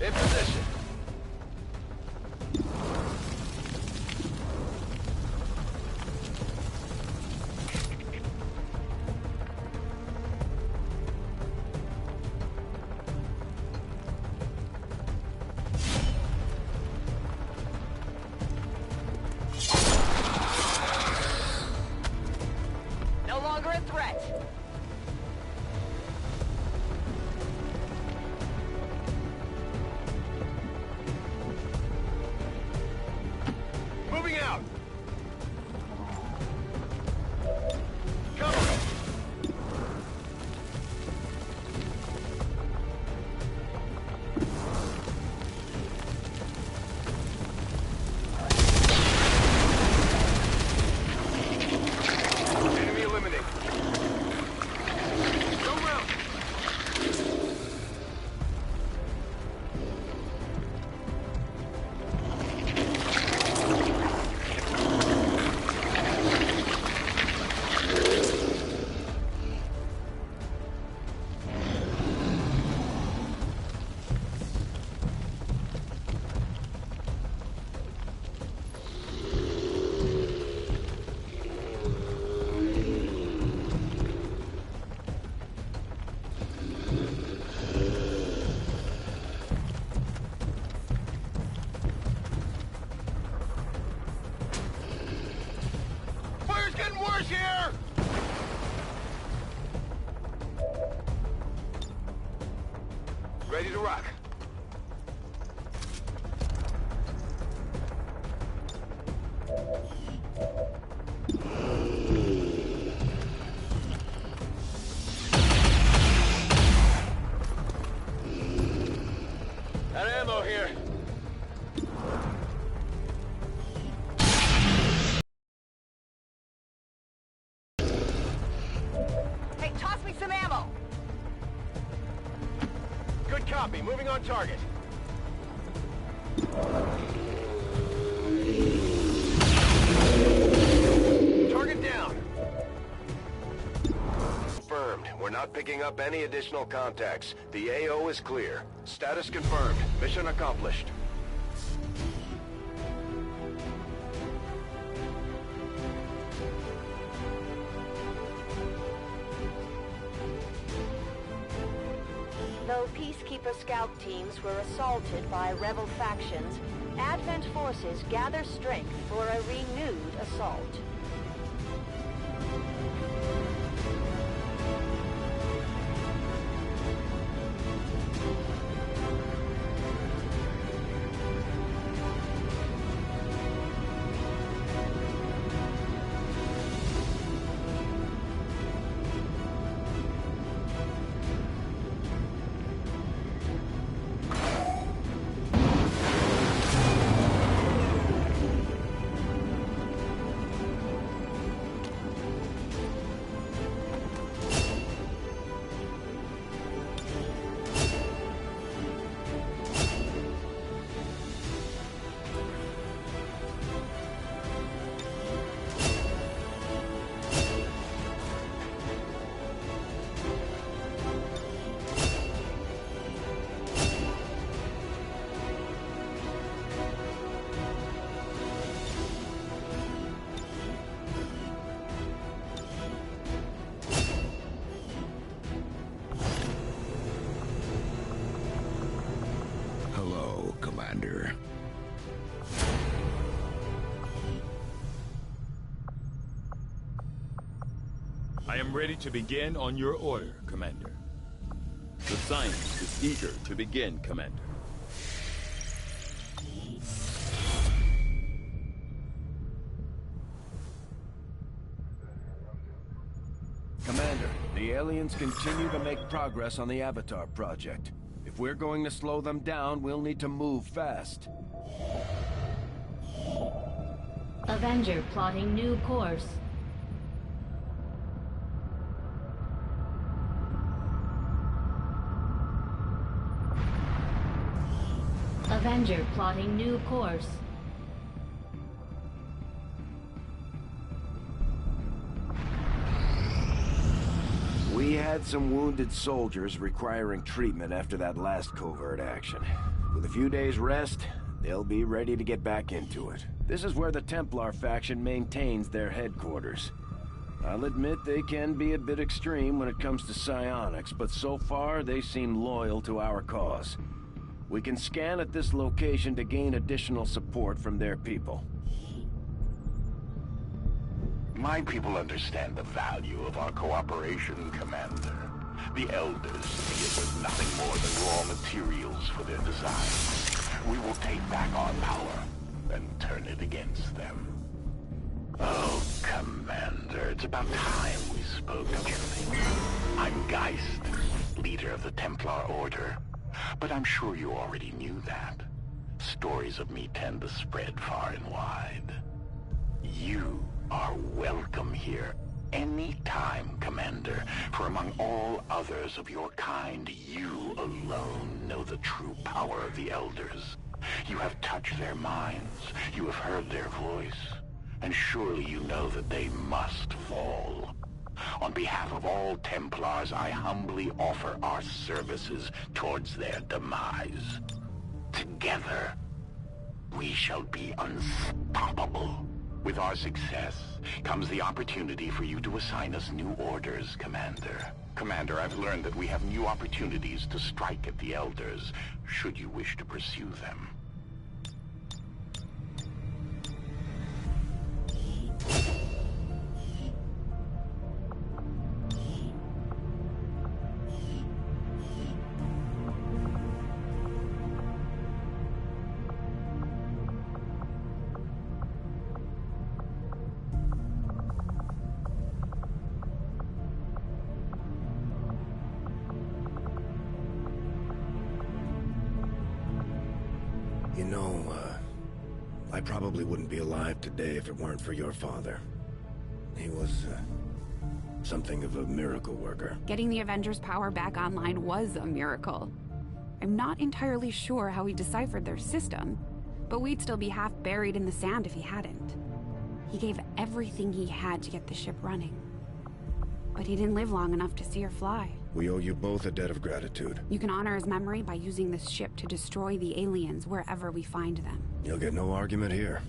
In position. No longer a threat. Moving out. Cover it. Enemy eliminated. Go round. Fire's getting worse here! Ready to rock. Got ammo here. Hey, toss me some ammo. Good copy. Moving on target. Target down. Confirmed. We're not picking up any additional contacts. The AO is clear. Status confirmed. Mission accomplished. Though Peacekeeper scout teams were assaulted by rebel factions, Advent forces gather strength for a renewed assault. Hello, Commander. I am ready to begin on your order, Commander. The science is eager to begin, Commander. Commander, the aliens continue to make progress on the Avatar project. If we're going to slow them down, we'll need to move fast. Avenger plotting new course. Avenger plotting new course. We had some wounded soldiers requiring treatment after that last covert action. With a few days rest, they'll be ready to get back into it. This is where the Templar faction maintains their headquarters. I'll admit they can be a bit extreme when it comes to psionics, but so far they seem loyal to our cause. We can scan at this location to gain additional support from their people. My people understand the value of our cooperation, Commander. The Elders see it as nothing more than raw materials for their design. We will take back our power and turn it against them. Oh, Commander, it's about time we spoke, don't you think? I'm Geist, leader of the Templar Order. But I'm sure you already knew that. Stories of me tend to spread far and wide. You are welcome here anytime, Commander, for among all others of your kind, you alone know the true power of the Elders. You have touched their minds, you have heard their voice, and surely you know that they must fall. On behalf of all Templars, I humbly offer our services towards their demise. Together, we shall be unstoppable. With our success comes the opportunity for you to assign us new orders, Commander. Commander, I've learned that we have new opportunities to strike at the Elders, should you wish to pursue them. You know, I probably wouldn't be alive today if it weren't for your father. He was, something of a miracle worker. Getting the Avengers' power back online was a miracle. I'm not entirely sure how he deciphered their system, but we'd still be half buried in the sand if he hadn't. He gave everything he had to get the ship running. But he didn't live long enough to see her fly. We owe you both a debt of gratitude. You can honor his memory by using this ship to destroy the aliens wherever we find them. You'll get no argument here.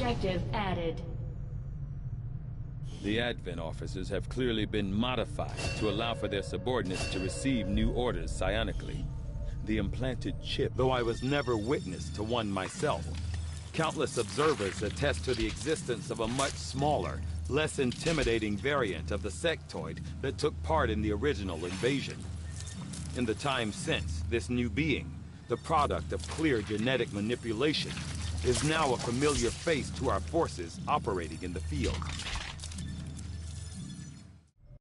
objective added. The Advent officers have clearly been modified to allow for their subordinates to receive new orders psionically. The implanted chip, though I was never witness to one myself, countless observers attest to the existence of a much smaller, less intimidating variant of the sectoid that took part in the original invasion. In the time since, this new being, the product of clear genetic manipulation, is now a familiar face to our forces operating in the field.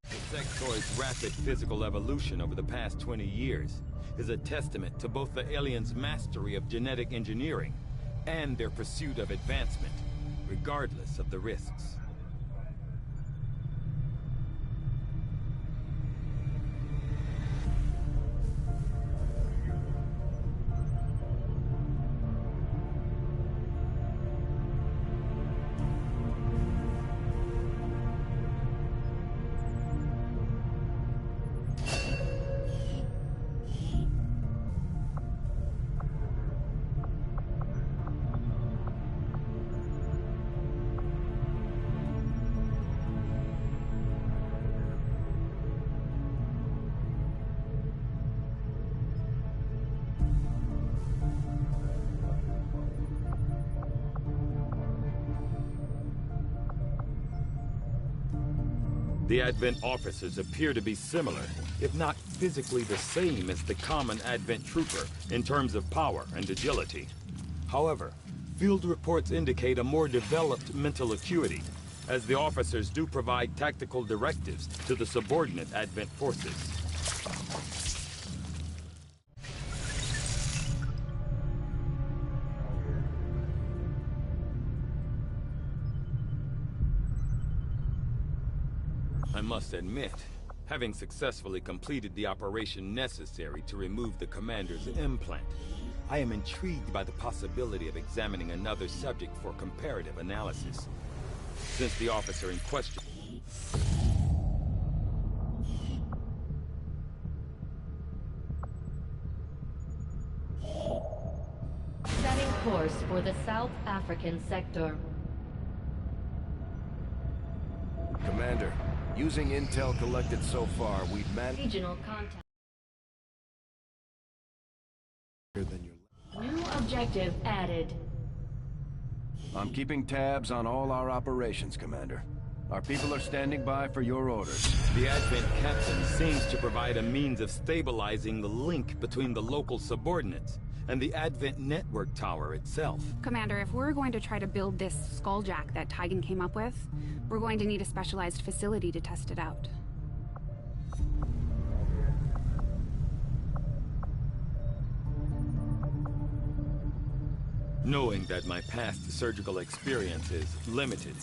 The sectoid's rapid physical evolution over the past 20 years is a testament to both the aliens' mastery of genetic engineering and their pursuit of advancement, regardless of the risks. The Advent officers appear to be similar, if not physically the same as the common Advent trooper in terms of power and agility. However, field reports indicate a more developed mental acuity, as the officers do provide tactical directives to the subordinate Advent forces. I must admit, having successfully completed the operation necessary to remove the commander's implant, I am intrigued by the possibility of examining another subject for comparative analysis. Since the officer in question... Setting course for the South African sector. Commander, using intel collected so far, we've managed... Regional contact. ...than your... New objective added. I'm keeping tabs on all our operations, Commander. Our people are standing by for your orders. The Advent captain seems to provide a means of stabilizing the link between the local subordinates and the Advent network tower itself. Commander, if we're going to try to build this skulljack that Tigan came up with, we're going to need a specialized facility to test it out. Knowing that my past surgical experience is limited,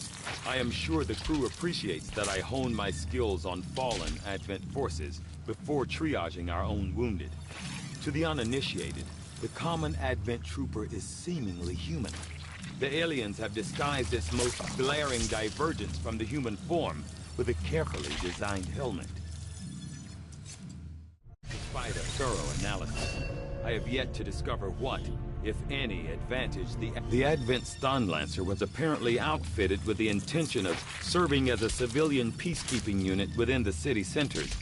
I am sure the crew appreciates that I hone my skills on fallen Advent forces before triaging our own wounded. To the uninitiated, the common Advent trooper is seemingly human. The aliens have disguised its most glaring divergence from the human form with a carefully designed helmet. Despite a thorough analysis, I have yet to discover what, if any, advantage the Advent Stun Lancer was apparently outfitted with the intention of serving as a civilian peacekeeping unit within the city centers.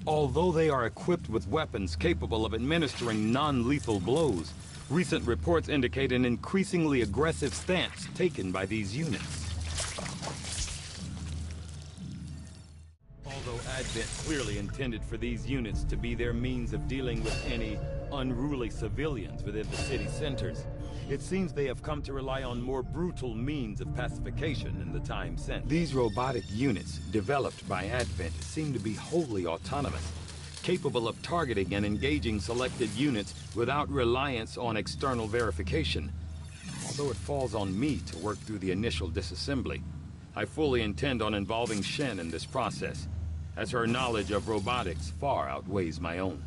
Although they are equipped with weapons capable of administering non-lethal blows, recent reports indicate an increasingly aggressive stance taken by these units. Although Advent clearly intended for these units to be their means of dealing with any unruly civilians within the city centers, it seems they have come to rely on more brutal means of pacification in the time since. These robotic units, developed by Advent, seem to be wholly autonomous, capable of targeting and engaging selected units without reliance on external verification. Although it falls on me to work through the initial disassembly, I fully intend on involving Shen in this process, as her knowledge of robotics far outweighs my own.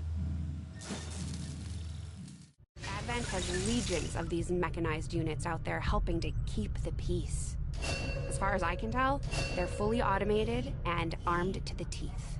Advent has legions of these mechanized units out there helping to keep the peace. As far as I can tell, they're fully automated and armed to the teeth.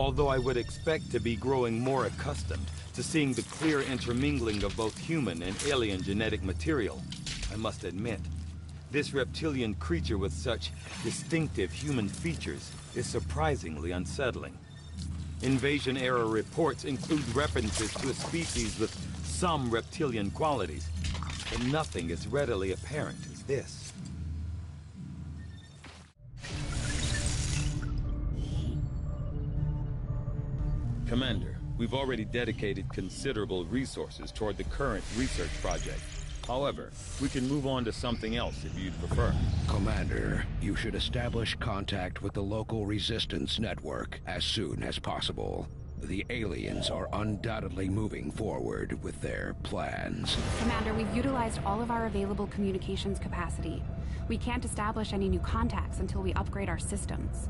Although I would expect to be growing more accustomed to seeing the clear intermingling of both human and alien genetic material, I must admit, this reptilian creature with such distinctive human features is surprisingly unsettling. Invasion-era reports include references to a species with some reptilian qualities, but nothing as readily apparent as this. Commander, we've already dedicated considerable resources toward the current research project. However, we can move on to something else if you'd prefer. Commander, you should establish contact with the local resistance network as soon as possible. The aliens are undoubtedly moving forward with their plans. Commander, we've utilized all of our available communications capacity. We can't establish any new contacts until we upgrade our systems.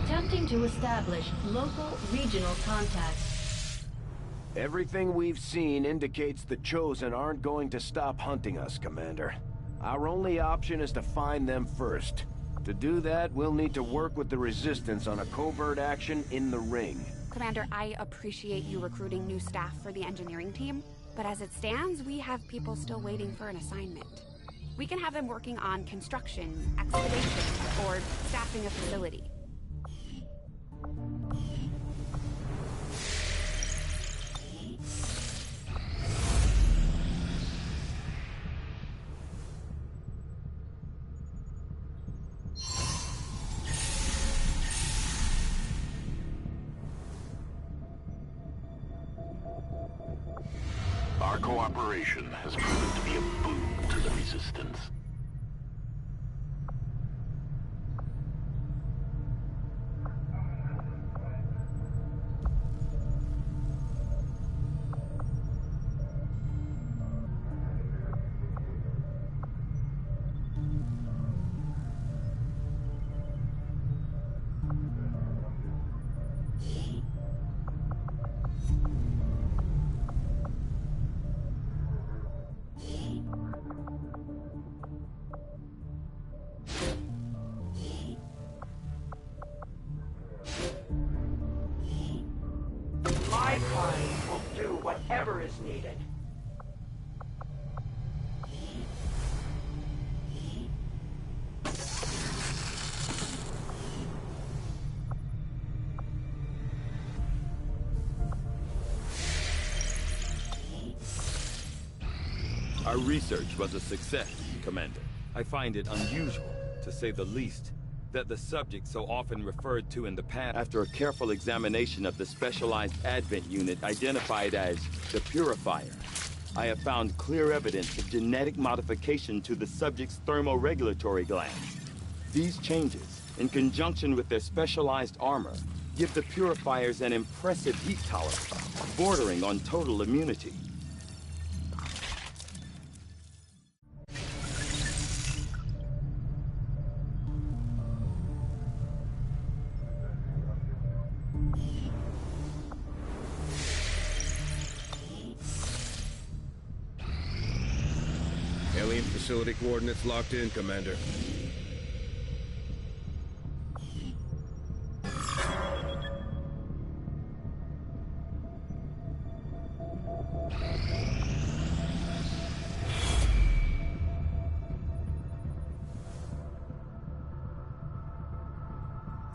Attempting to establish local regional contacts. Everything we've seen indicates the Chosen aren't going to stop hunting us, Commander. Our only option is to find them first. To do that, we'll need to work with the Resistance on a covert action in the ring. Commander, I appreciate you recruiting new staff for the engineering team, but as it stands, we have people still waiting for an assignment. We can have them working on construction, excavation, or staffing a facility. Our cooperation has proven to be a boon to the Resistance. My kind will do whatever is needed. Our research was a success, Commander. I find it unusual, to say the least, that the subject so often referred to in the past, after a careful examination of the specialized Advent unit identified as the Purifier, I have found clear evidence of genetic modification to the subject's thermoregulatory glands. These changes, in conjunction with their specialized armor, give the Purifiers an impressive heat tolerance, bordering on total immunity. Alien facility coordinates locked in, Commander.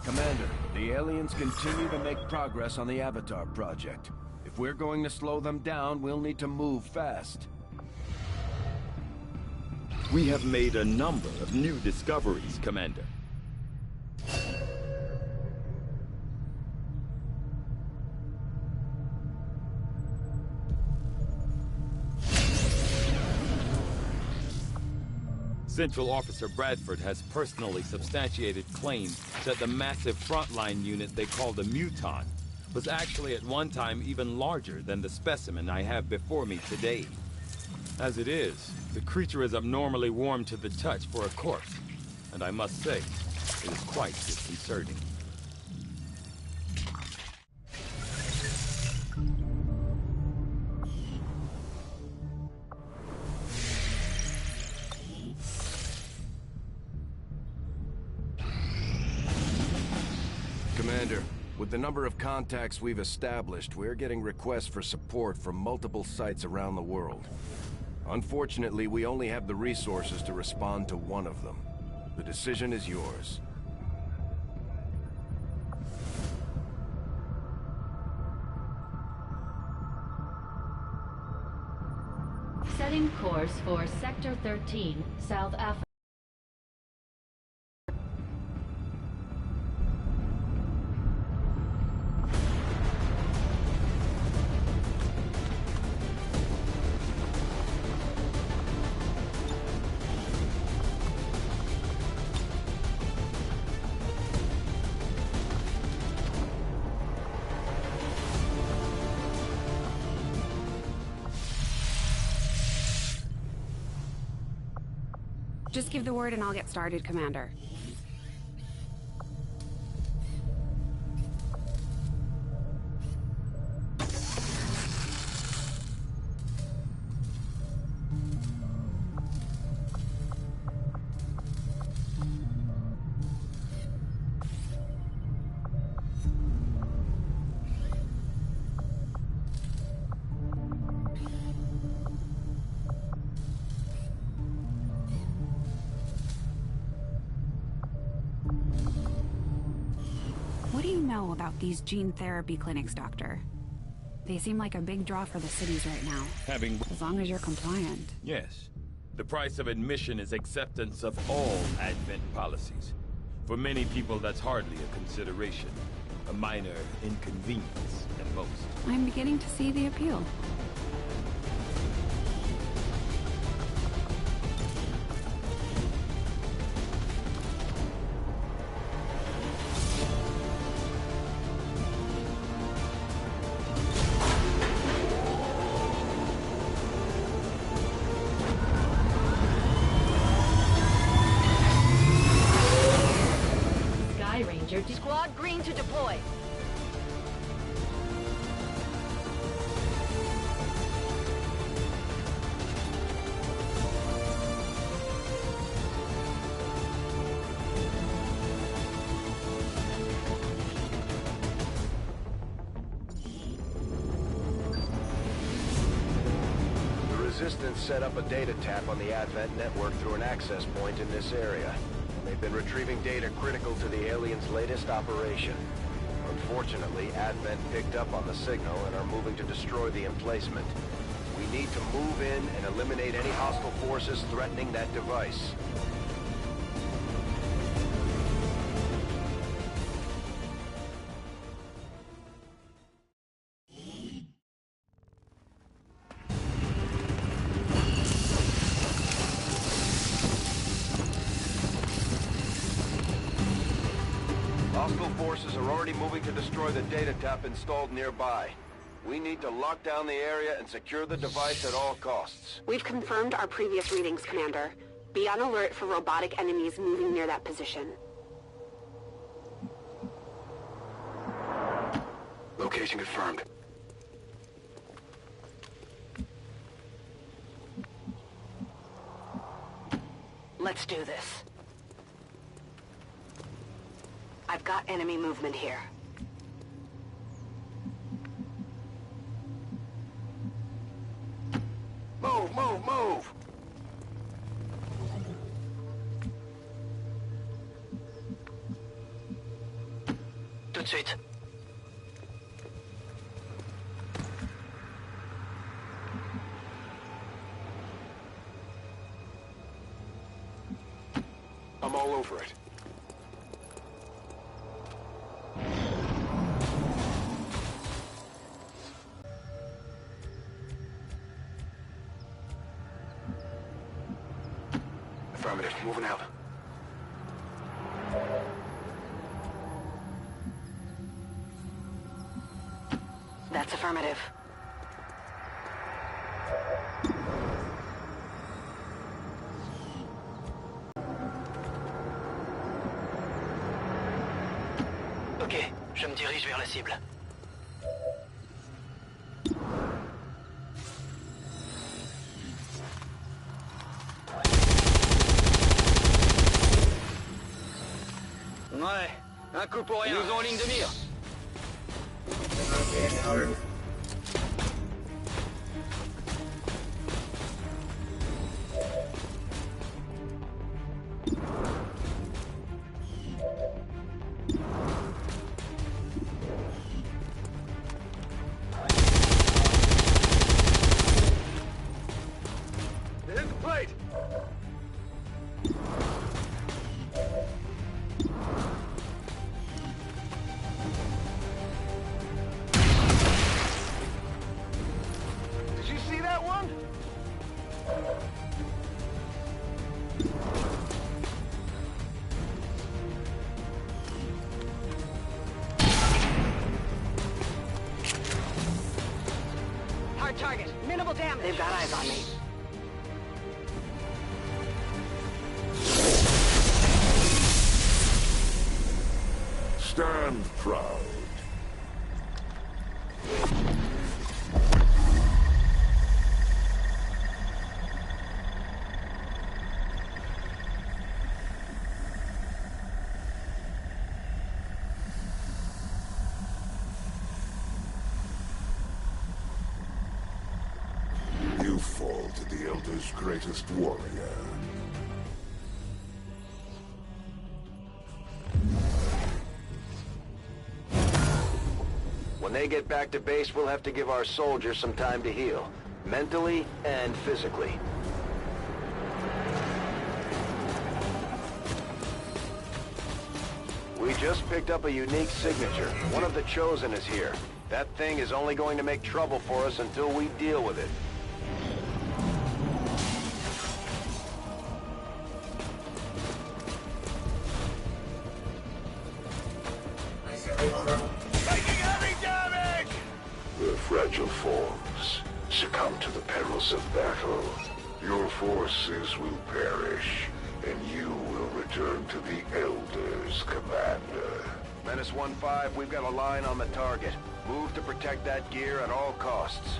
Commander, the aliens continue to make progress on the Avatar project. If we're going to slow them down, we'll need to move fast. We have made a number of new discoveries, Commander. Central Officer Bradford has personally substantiated claims that the massive frontline unit they call the Muton was actually at one time even larger than the specimen I have before me today. As it is, the creature is abnormally warm to the touch for a corpse, and I must say, it is quite disconcerting. With the number of contacts we've established, we're getting requests for support from multiple sites around the world. Unfortunately, we only have the resources to respond to one of them. The decision is yours. Setting course for Sector 13, South Africa. Just give the word and I'll get started, Commander. What do you know about these gene therapy clinics, Doctor? They seem like a big draw for the cities right now. As long as you're compliant. Yes. The price of admission is acceptance of all Advent policies. For many people, that's hardly a consideration. A minor inconvenience, at most. I'm beginning to see the appeal. Squad green to deploy. The Resistance set up a data tap on the Advent network through an access point in this area. They've been retrieving data critical to the aliens' latest operation. Unfortunately, Advent picked up on the signal and are moving to destroy the emplacement. We need to move in and eliminate any hostile forces threatening that device. Hostile forces are already moving to destroy the data tap installed nearby. We need to lock down the area and secure the device at all costs. We've confirmed our previous readings, Commander. Be on alert for robotic enemies moving near that position. Location confirmed. Let's do this. I've got enemy movement here. Move, move, move! Tout de suite. I'm all over it. Affirmative. Moving out. That's affirmative. Ok, je me dirige vers la cible. Ouais, un coup pour rien. Ils nous ont en ligne de mire. louder. Hit the plate! Did you see that one? Hard target. Minimal damage. They've got eyes on me. Stand proud. You fall to the Elder's greatest warrior. When they get back to base, we'll have to give our soldiers some time to heal. Mentally and physically. We just picked up a unique signature. One of the Chosen is here. That thing is only going to make trouble for us until we deal with it. Taking heavy damage! The fragile forms succumb to the perils of battle. Your forces will perish, and you will return to the Elders, Commander. Menace 1-5, we've got a line on the target. Move to protect that gear at all costs.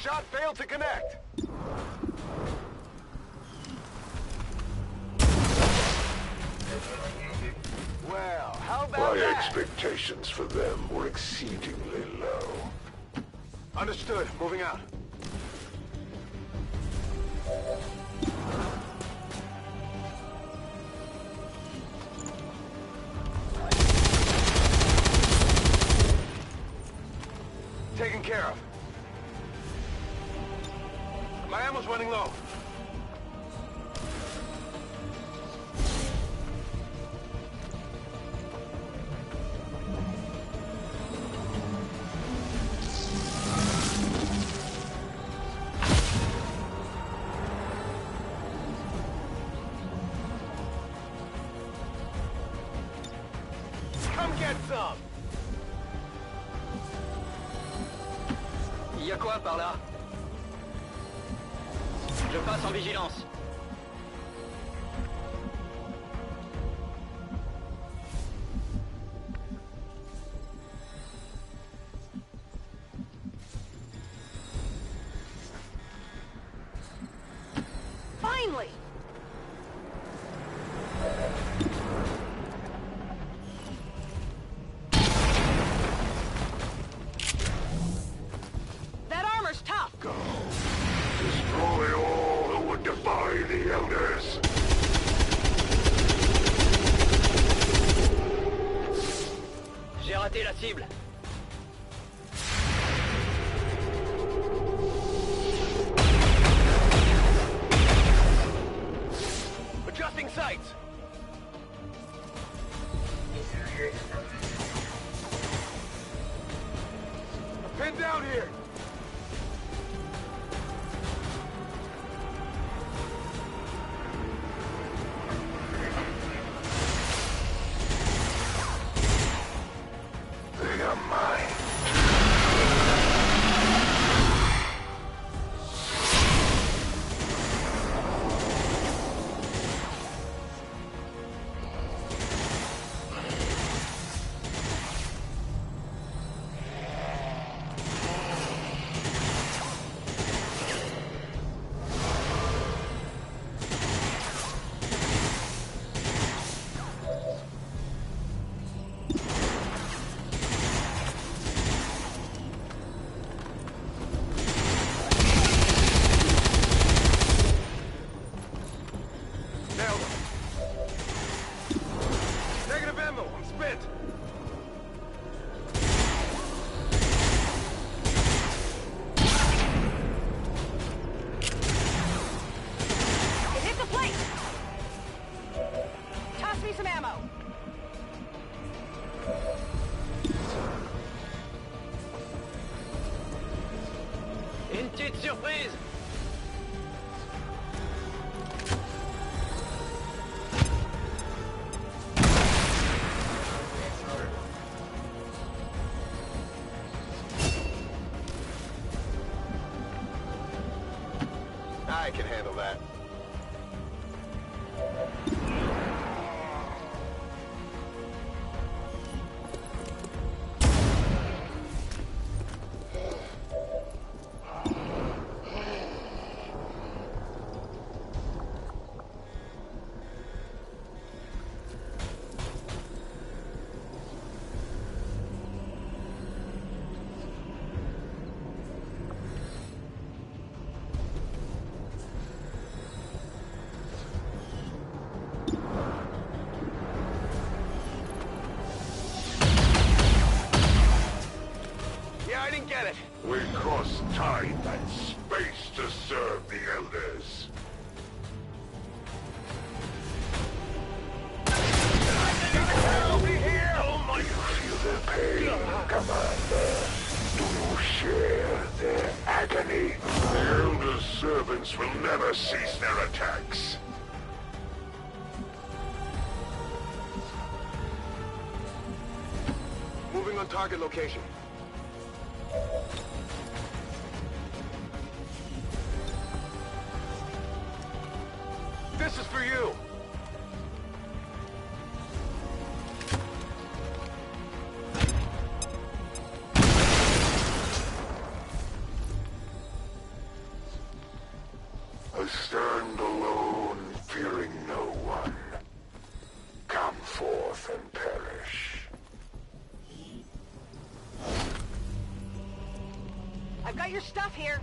Shot failed to connect. Well, how about My that? expectations for them were exceedingly low. Understood. Moving out. Taken care of. My ammo's running low. Come get some! Y a quoi par là? Je passe en vigilance. Finally! That armor's tough! Go. Destroy all who would defy the Elders. J'ai raté la cible. Adjusting sights! I'm pinned down here! They are mine. Petite surprise! I can handle that. Get it. We cross time and space to serve the Elders. Help me here! Oh my... Do you feel their pain, Commander? Do you share their agony? The Elders' servants will never cease their attacks. Moving on target location. This is for you! I stand alone, fearing no one. Come forth and perish. I've got your stuff here.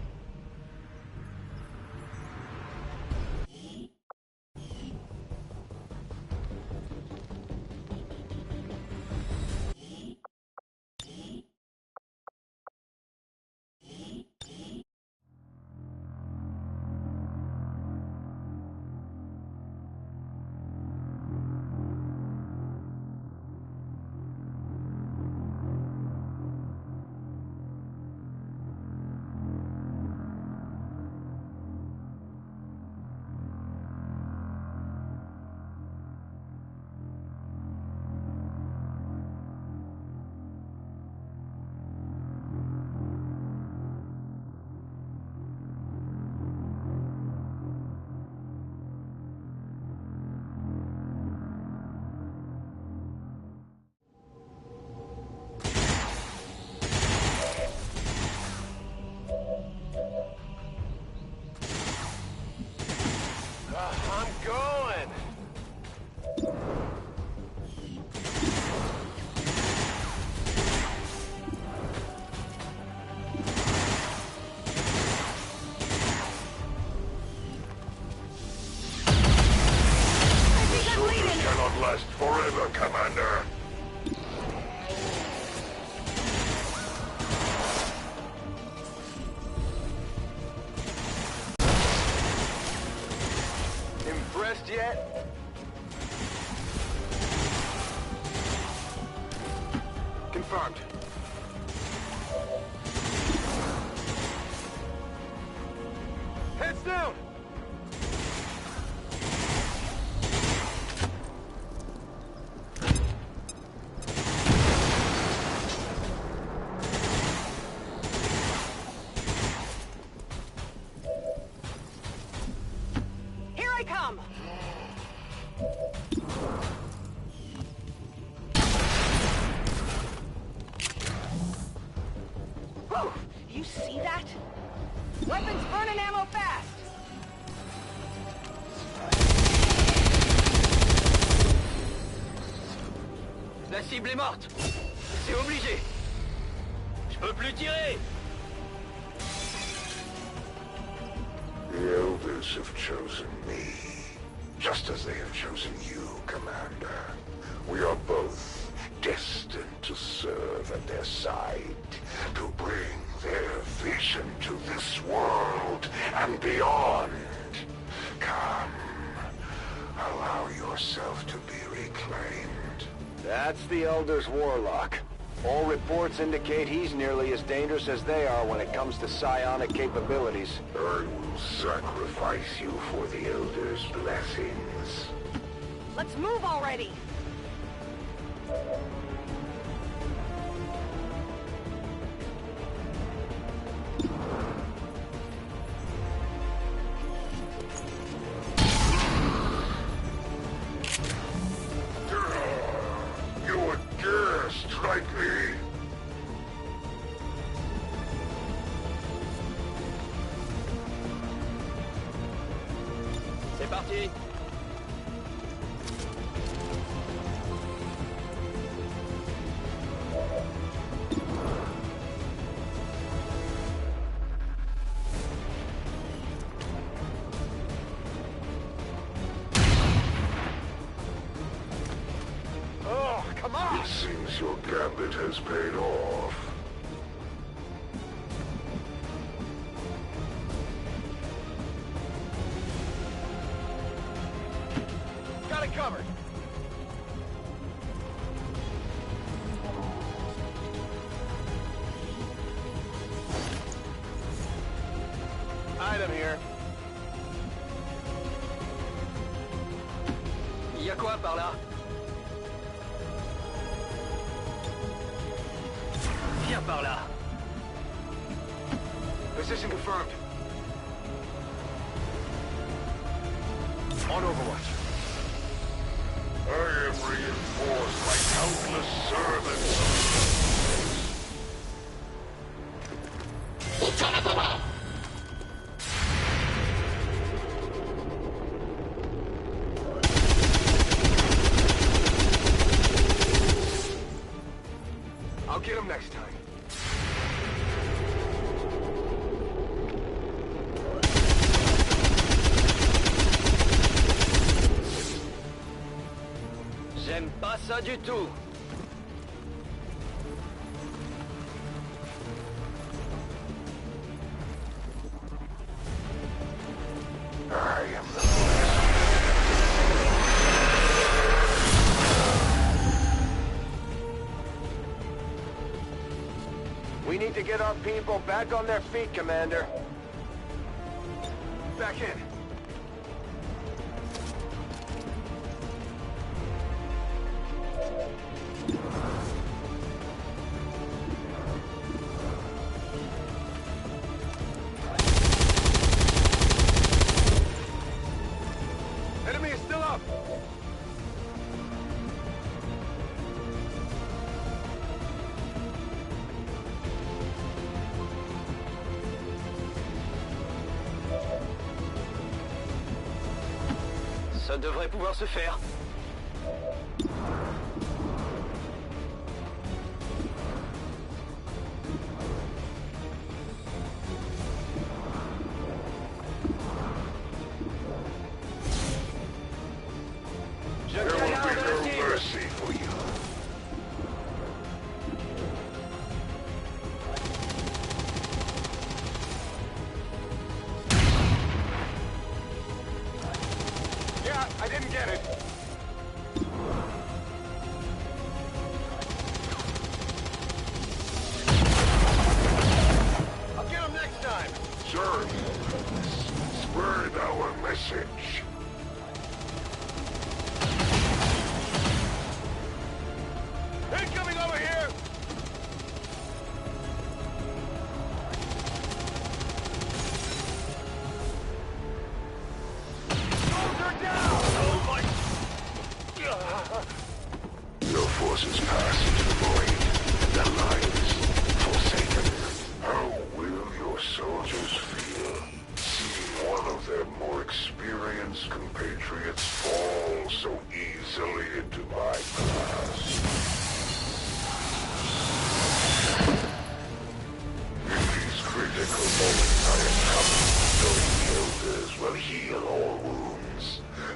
I'm going! Soldiers cannot last forever, Commander. Impressed yet? Confirmed. Heads down! Here I come! Whew! You see that? Weapons burning ammo fast! La cible est morte! C'est obligé! Je peux plus tirer! The Elders have chosen me, just as they have chosen you, Commander. We are both destined to serve at their side, to bring their vision to this world and beyond. Come, allow yourself to be reclaimed. That's the Elder's warlock. All reports indicate he's nearly as dangerous as they are when it comes to psionic capabilities. I will sacrifice you for the Elder's blessings. Let's move already! You would dare strike me? C'est parti. Oh, come on! It seems your gambit has paid off. Got it covered! Item here. Y a quoi par là? Viens par là. Position confirmed. On Overwatch. I am reinforced by countless servants. I'll get him next time. J'aime pas ça du tout. I am the We need to get our people back on their feet, Commander. Back in. Enemy is still up! Ça devrait pouvoir se faire. There will be no mercy for you. Yeah, I didn't get it. I'll get him next time. Sir, spread our message. Incoming over here! Soldier down! Oh my... Your forces pass into the void, their lives forsaken. How will your soldiers feel seeing one of their more experienced compatriots fall so easily into my grasp? In these critical moments I am confident knowing the Elders will heal all wounds,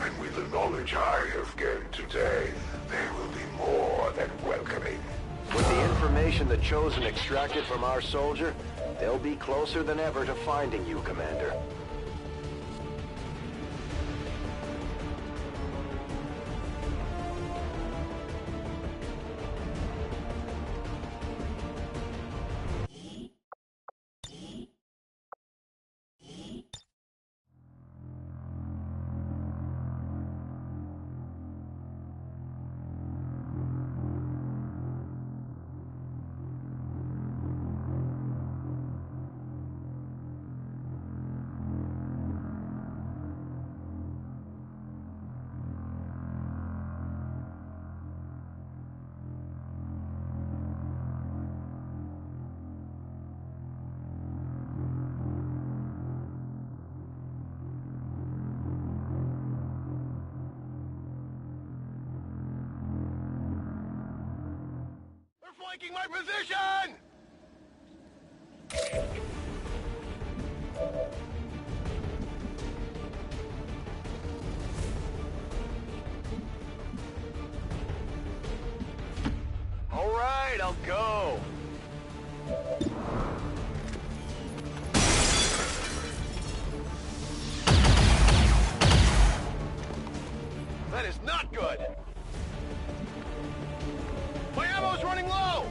and with the knowledge I have gained today, they will be more than welcoming. With the information the Chosen extracted from our soldier, they'll be closer than ever to finding you, Commander. flanking my position! All right, I'll go. That is not good. My ammo's running low.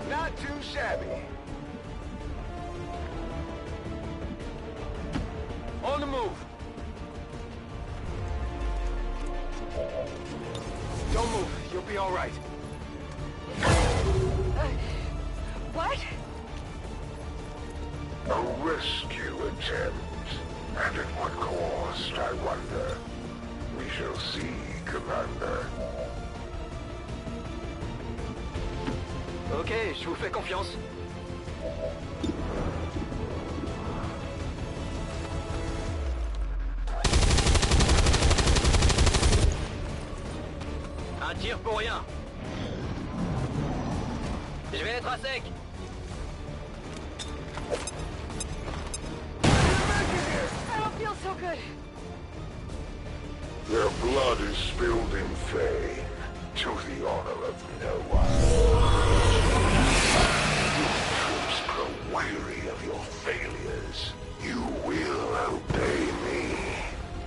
Not too shabby. On the move. Don't move. You'll be all right. What? A rescue attempt. And at what cost, I wonder? We shall see, Commander. Ok, je vous fais confiance. Un tir pour rien. Je vais être à sec. I don't feel so good. Their blood is spilled in vain, to the honor of no one. Your troops grow weary of your failures. You will obey me.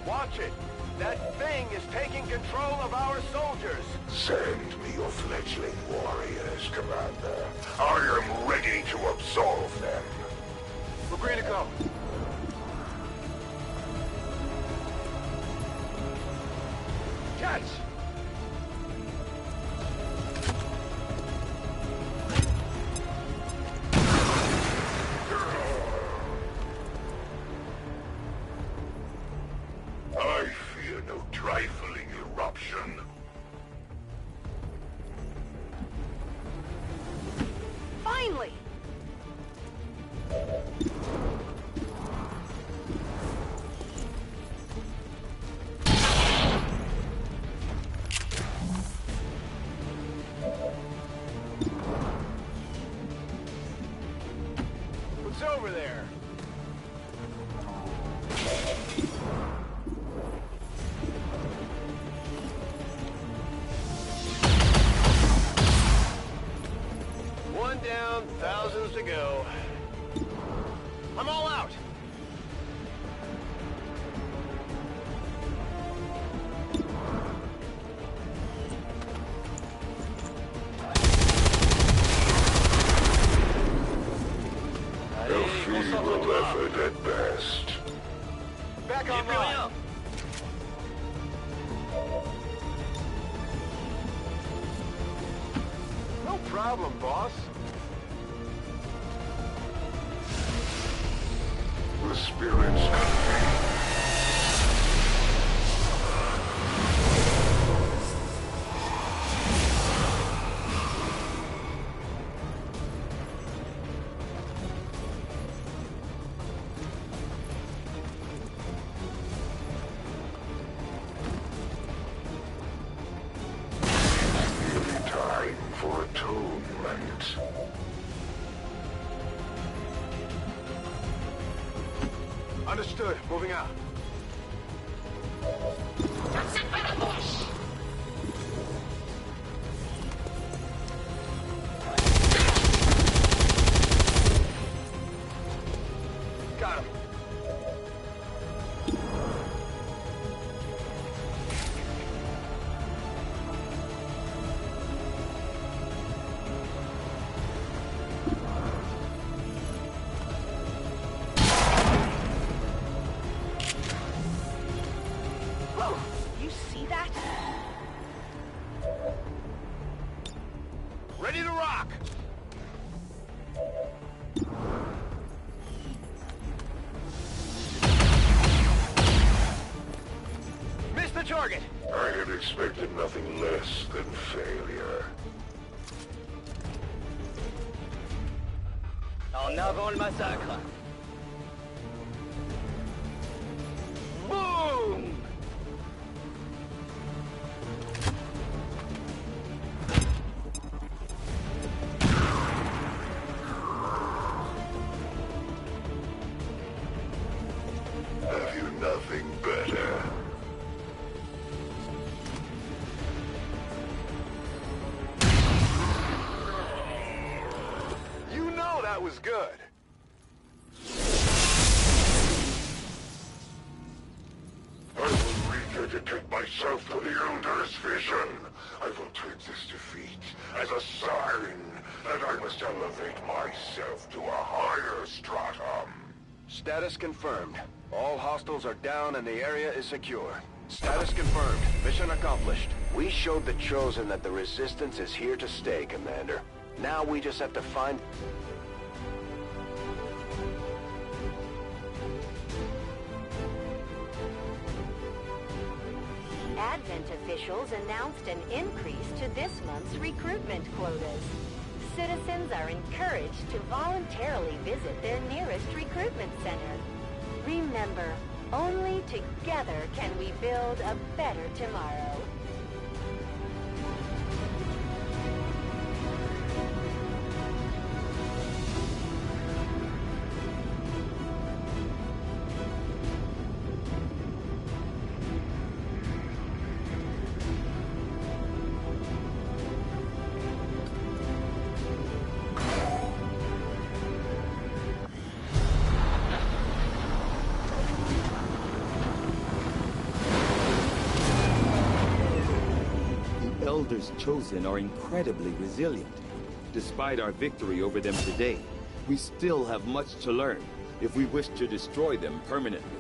Watch it. That thing is taking control of our soldiers. Send me your fledgling warriors, Commander. I am ready to absolve them. We're green to go. Catch! I fear no trifling eruption. Finally! What's over there? One down, thousands to go. I'm all out. A feeble effort at best. Back online. No problem, boss. The spirits convene. Time for atonement. Understood. Moving out. Got him. Whoa! You see that? Ready to rock. Missed the target. I had expected nothing less than failure. En avant le massacre. was good. I will rededicate myself to the Elder's vision. I will take this defeat as a sign that I must elevate myself to a higher stratum. Status confirmed. All hostiles are down and the area is secure. Status confirmed. Mission accomplished. We showed the Chosen that the Resistance is here to stay, Commander. Now we just have to find... Advent officials announced an increase to this month's recruitment quotas. Citizens are encouraged to voluntarily visit their nearest recruitment center. Remember, only together can we build a better tomorrow. Elders Chosen are incredibly resilient. Despite our victory over them today, we still have much to learn if we wish to destroy them permanently.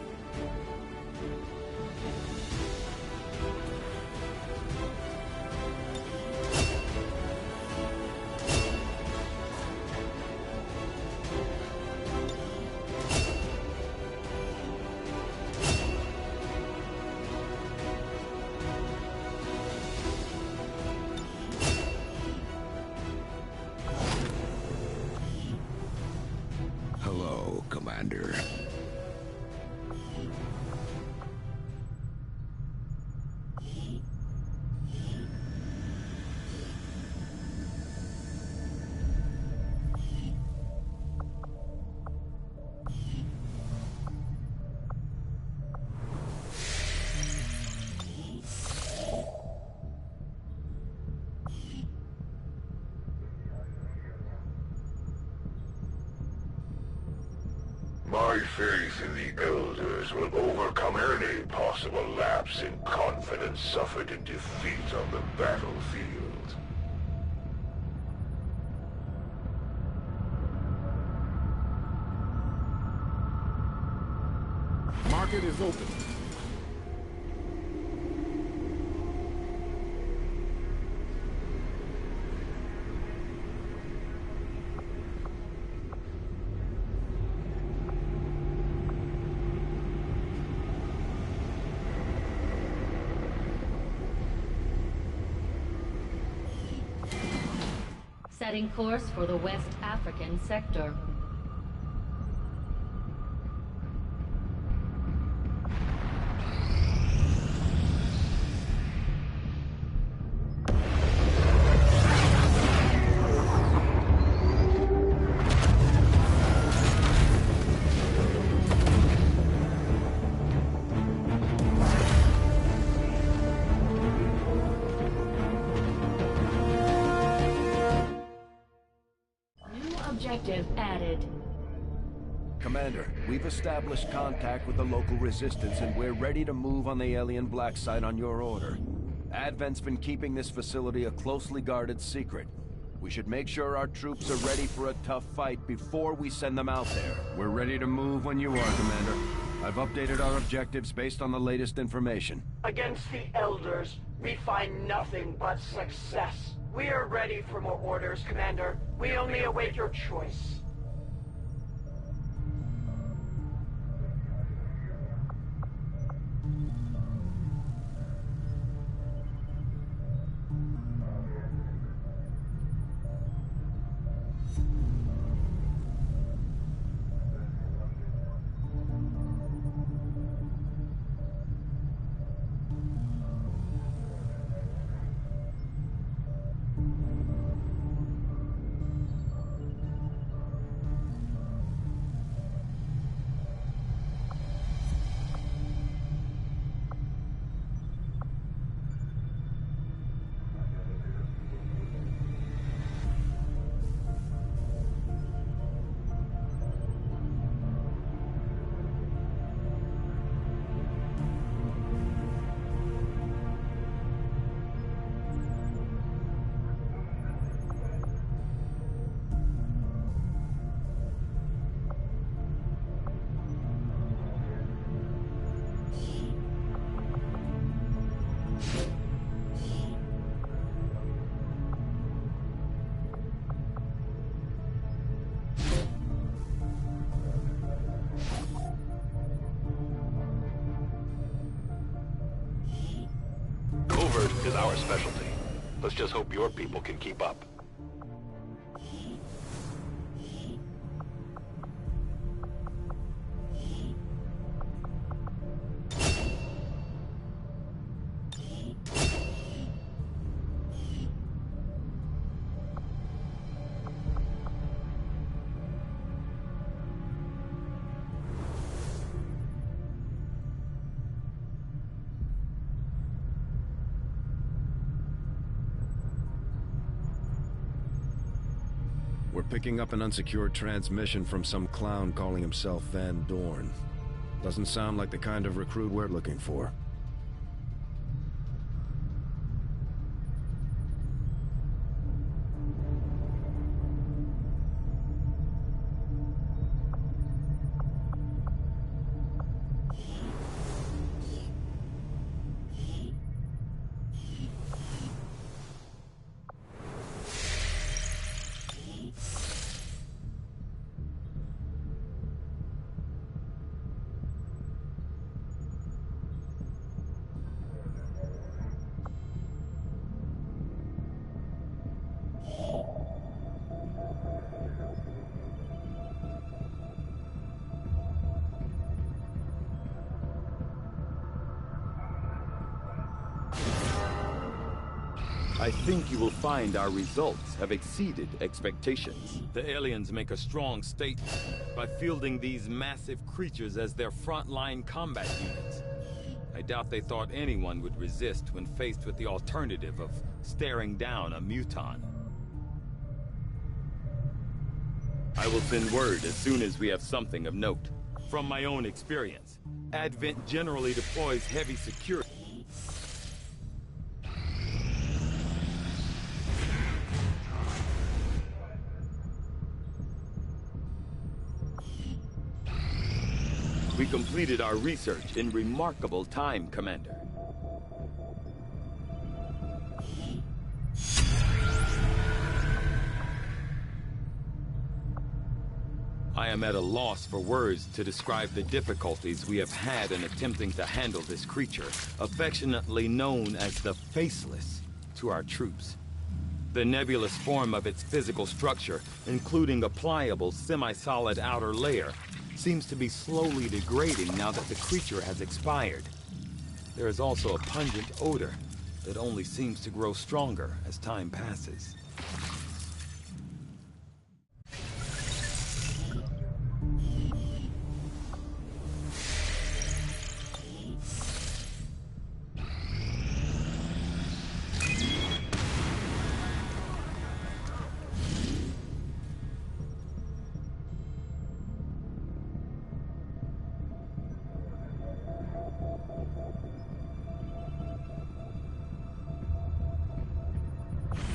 Hello, Commander. My faith in the Elders will overcome any possible lapse in confidence suffered in defeat on the battlefield. Market is open. Setting course for the West African sector. Objective added. Commander, we've established contact with the local resistance and we're ready to move on the alien black site on your order. Advent's been keeping this facility a closely guarded secret. We should make sure our troops are ready for a tough fight before we send them out there. We're ready to move when you are, Commander. I've updated our objectives based on the latest information. Against the Elders, we find nothing but success. We are ready for more orders, Commander. We only await your choice. Covert is our specialty. Let's just hope your people can keep up. We're picking up an unsecured transmission from some clown calling himself Van Dorn. Doesn't sound like the kind of recruit we're looking for. I think you will find our results have exceeded expectations. The aliens make a strong statement by fielding these massive creatures as their frontline combat units. I doubt they thought anyone would resist when faced with the alternative of staring down a muton. I will send word as soon as we have something of note. From my own experience, Advent generally deploys heavy security. We completed our research in remarkable time, Commander. I am at a loss for words to describe the difficulties we have had in attempting to handle this creature, affectionately known as the Faceless, to our troops. The nebulous form of its physical structure, including a pliable, semi-solid outer layer, seems to be slowly degrading now that the creature has expired. There is also a pungent odor that only seems to grow stronger as time passes.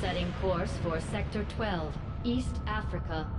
Setting course for Sector 12, East Africa.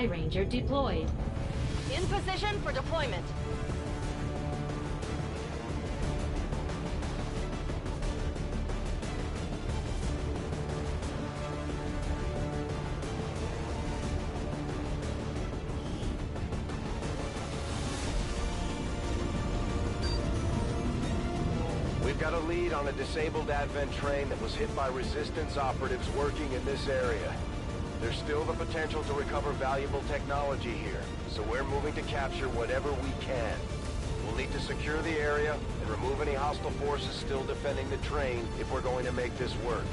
Sky Ranger deployed. In position for deployment. We've got a lead on a disabled Advent train that was hit by Resistance operatives working in this area. There's still the potential to recover valuable technology here, so we're moving to capture whatever we can. We'll need to secure the area and remove any hostile forces still defending the train if we're going to make this work.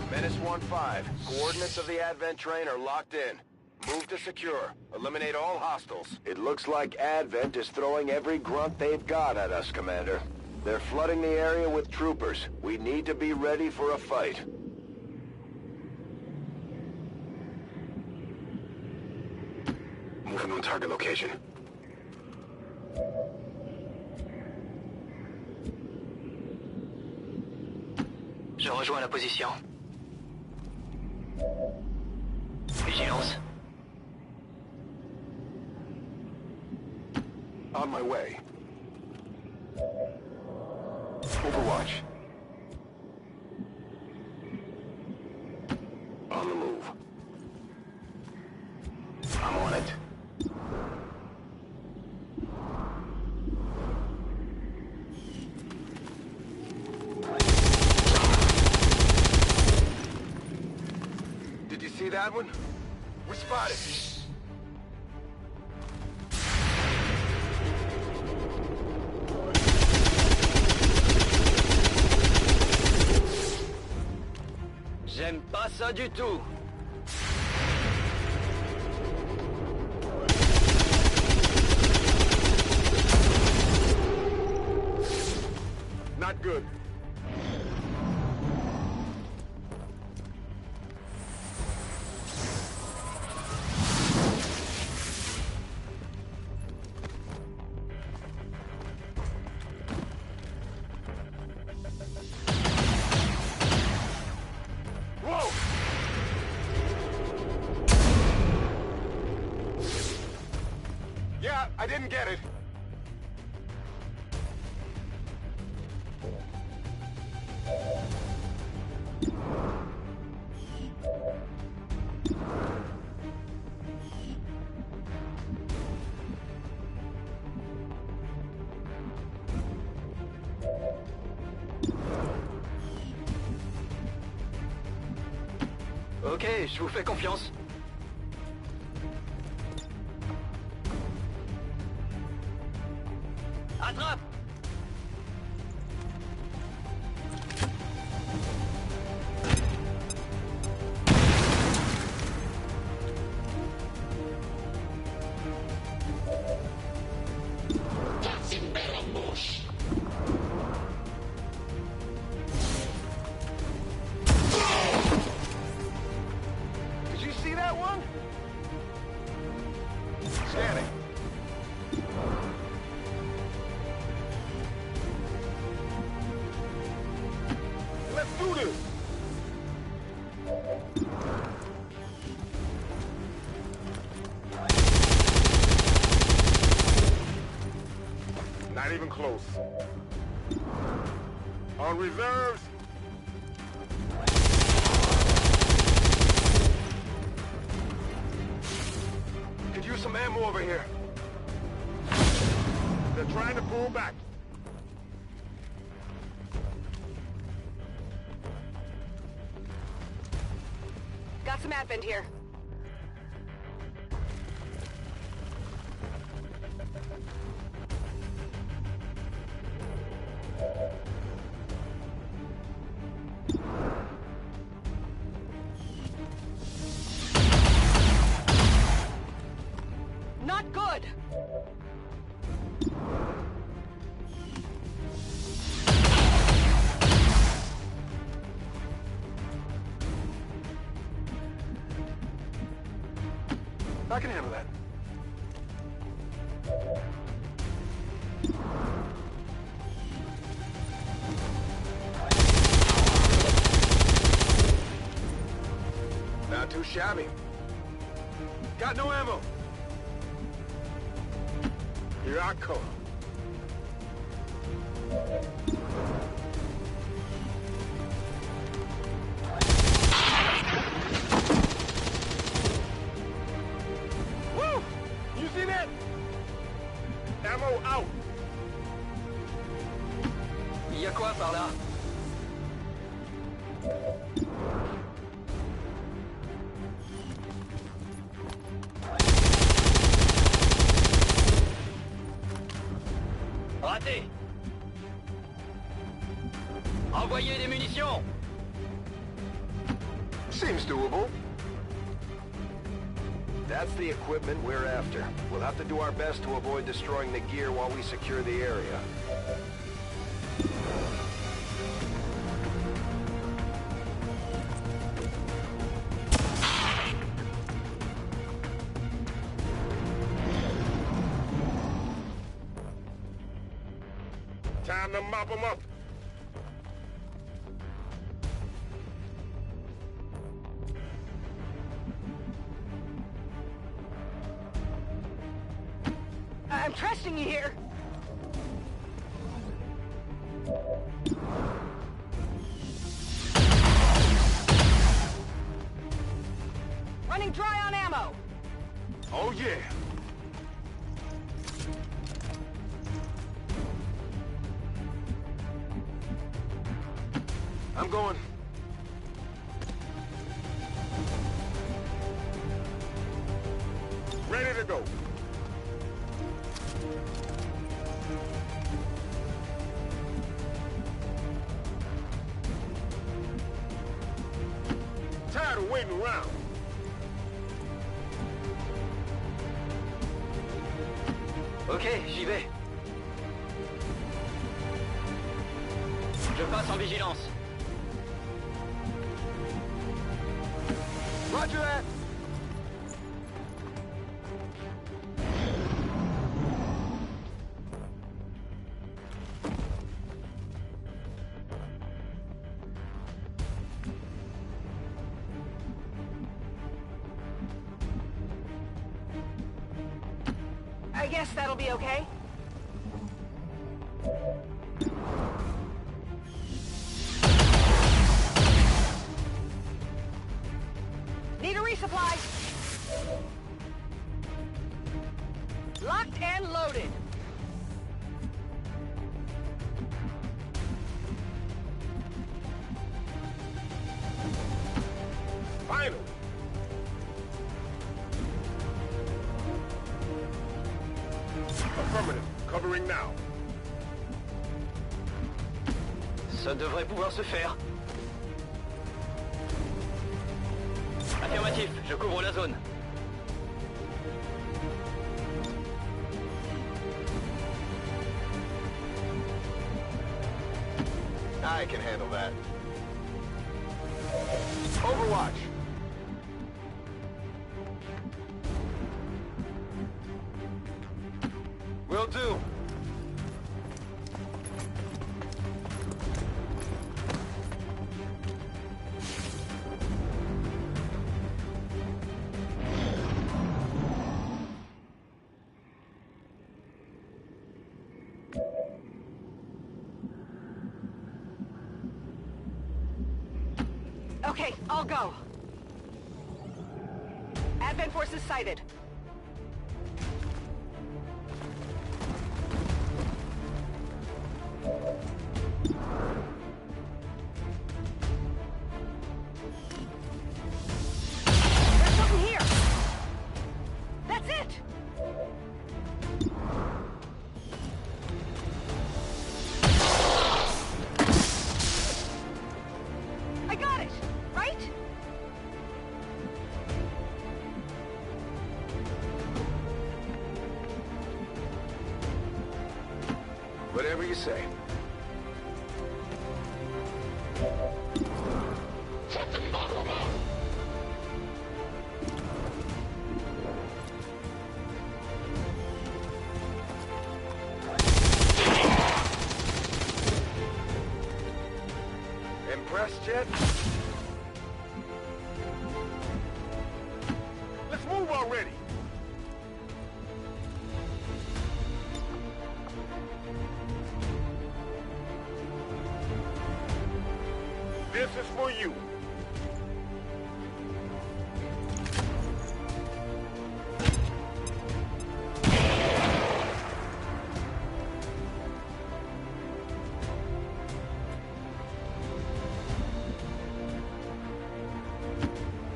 Menace 1-5. Coordinates of the Advent train are locked in. Move to secure. Eliminate all hostiles. It looks like Advent is throwing every grunt they've got at us, Commander. They're flooding the area with troopers. We need to be ready for a fight. Moving on target location. Je rejoins la position. Vigilance. On my way. Overwatch. On the move. I'm on it. Did you see that one? We spotted. J'aime pas ça du tout. Not good. Whoa! Yeah, I didn't get it. Ok, je vous fais confiance. Attrape! Did you see that one? Scanning. Let's do this! Not even close. On reserves. Could use some ammo over here. They're trying to pull back. Got some Advent here. Not good! I can handle that. Not too shabby. Got no ammo. Here I come. Woo! You see that? Ammo out. Il y a quoi par là? Raté! Envoyez des munitions! Seems doable. That's the equipment we're after. We'll have to do our best to avoid destroying the gear while we secure the area. Time to mop them up. I'm trusting you here. Running dry on ammo. Oh, yeah. I'm going. Ready to go. Tired of waiting around. Ok, j'y vais. Je passe en vigilance. Roger that. I guess that'll be okay. Need a resupply. Locked and loaded. Finally. Affirmative. Covering now. Ça devrait pouvoir se faire. Affirmatif, je couvre la zone. I can handle that. Overwatch. Will do. Okay, I'll go. Advent forces sighted. There's something here. That's it. I got it, right? Whatever you say. Impressed yet? Let's move already! This is for you.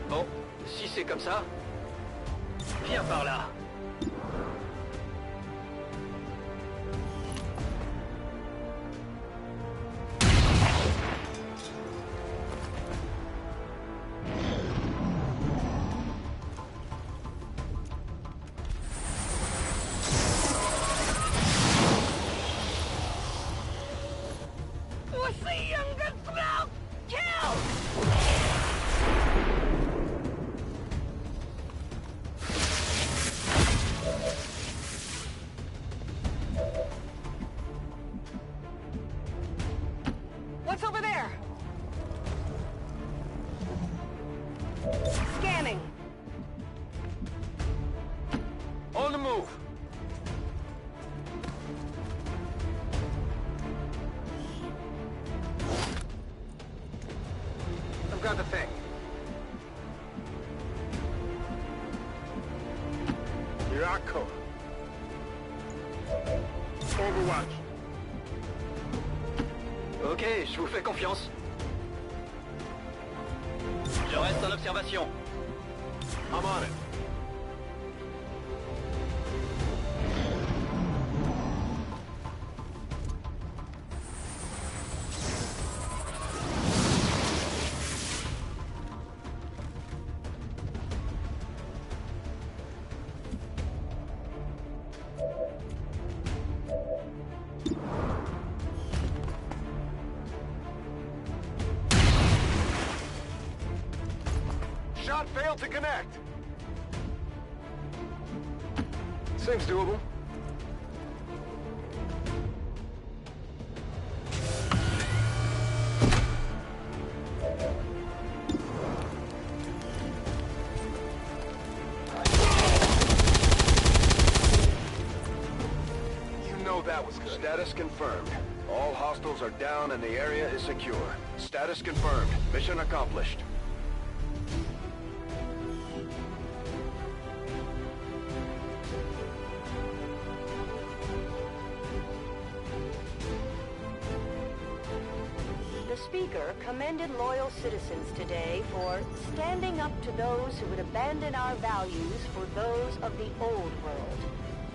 Bon, si c'est comme ça, viens par là. What's over there? Scanning. On the move. I've got the thing. Here I come. Overwatch. Ok, je vous fais confiance. Je reste en observation. I'm on it. Shot failed to connect. Seems doable. You know that was good. Status confirmed. All hostiles are down and the area is secure. Status confirmed. Mission accomplished. The speaker commended loyal citizens today for standing up to those who would abandon our values for those of the old world.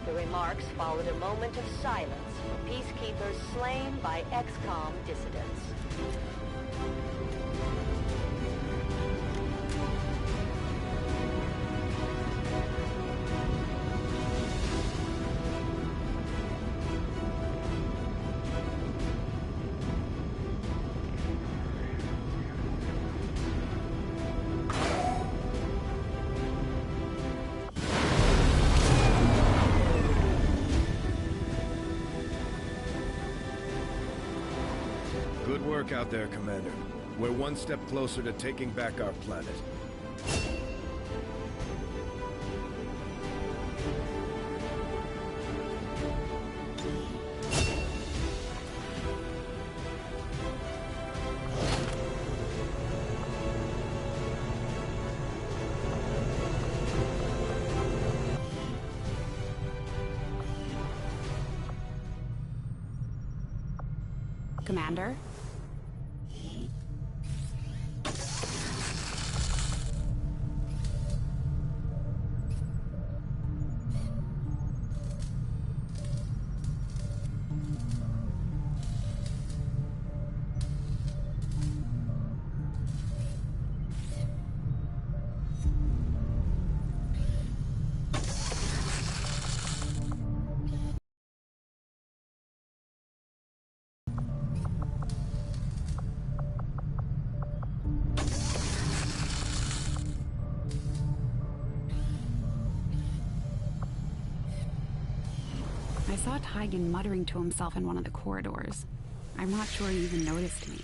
The remarks followed a moment of silence for peacekeepers slain by Xcom dissidents. Good work out there, Commander. We're one step closer to taking back our planet. Commander? I saw Tygan muttering to himself in one of the corridors. I'm not sure he even noticed me.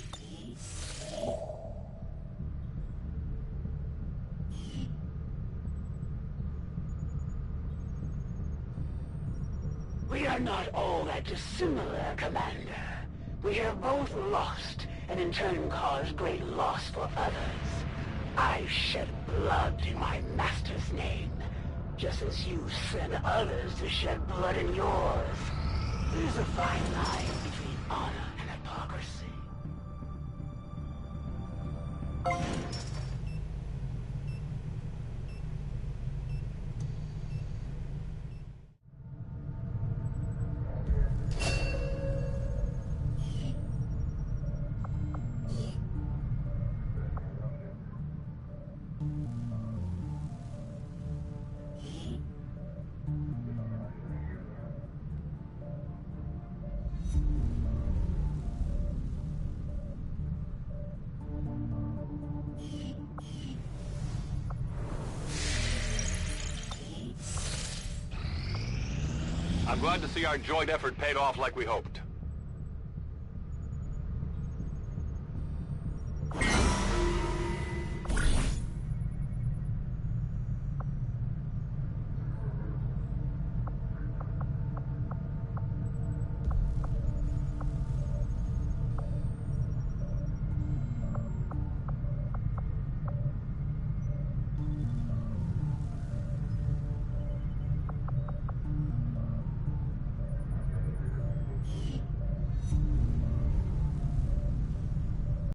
led to similar, Commander. We have both lost, and in turn caused great loss for others. I shed blood in my master's name, just as you send others to shed blood in yours. There's a fine line between honor and hypocrisy. I'm glad to see our joint effort paid off like we hoped.